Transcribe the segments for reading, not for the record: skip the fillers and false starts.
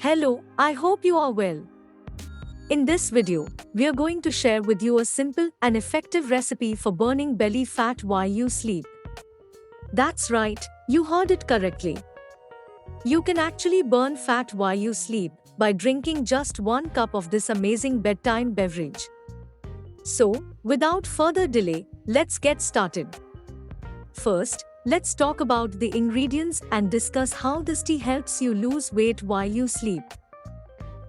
Hello, I hope you are well. In this video, we are going to share with you a simple and effective recipe for burning belly fat while you sleep. That's right, you heard it correctly. You can actually burn fat while you sleep by drinking just 1 cup of this amazing bedtime beverage. So, without further delay, let's get started. First, let's talk about the ingredients and discuss how this tea helps you lose weight while you sleep.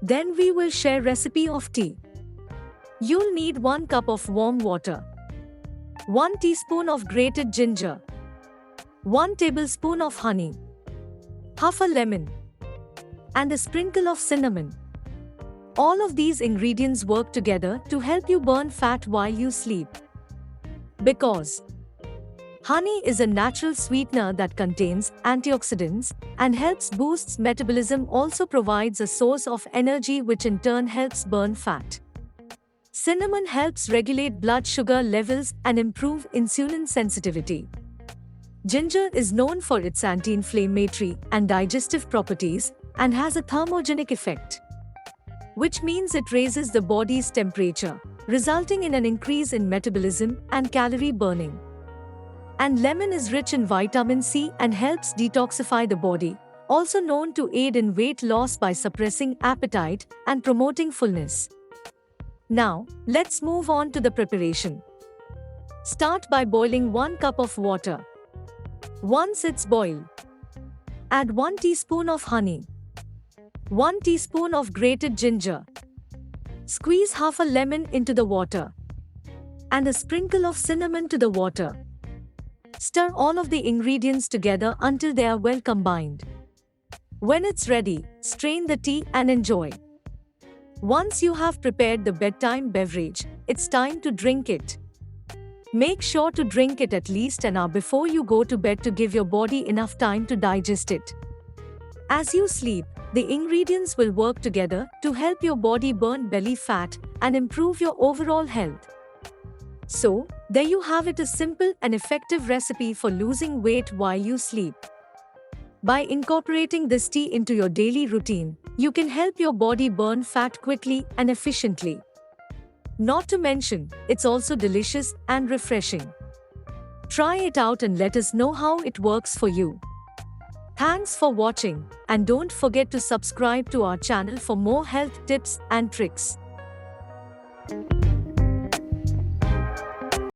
Then we will share recipe of tea. You'll need 1 cup of warm water, 1 teaspoon of grated ginger, 1 tablespoon of honey, half a lemon, and a sprinkle of cinnamon. All of these ingredients work together to help you burn fat while you sleep. Because honey is a natural sweetener that contains antioxidants and helps boost metabolism, also provides a source of energy which in turn helps burn fat. Cinnamon helps regulate blood sugar levels and improve insulin sensitivity. Ginger is known for its anti-inflammatory and digestive properties and has a thermogenic effect, which means it raises the body's temperature, resulting in an increase in metabolism and calorie burning. And lemon is rich in vitamin C and helps detoxify the body, also known to aid in weight loss by suppressing appetite and promoting fullness. Now, let's move on to the preparation. Start by boiling 1 cup of water. Once it's boiled, add 1 teaspoon of honey, 1 teaspoon of grated ginger. Squeeze half a lemon into the water and a sprinkle of cinnamon to the water. Stir all of the ingredients together until they are well combined. When it's ready, strain the tea and enjoy. Once you have prepared the bedtime beverage, it's time to drink it. Make sure to drink it at least an hour before you go to bed to give your body enough time to digest it. As you sleep, the ingredients will work together to help your body burn belly fat and improve your overall health. So, there you have it, a simple and effective recipe for losing weight while you sleep. By incorporating this tea into your daily routine, you can help your body burn fat quickly and efficiently. Not to mention, it's also delicious and refreshing. Try it out and let us know how it works for you. Thanks for watching, and don't forget to subscribe to our channel for more health tips and tricks.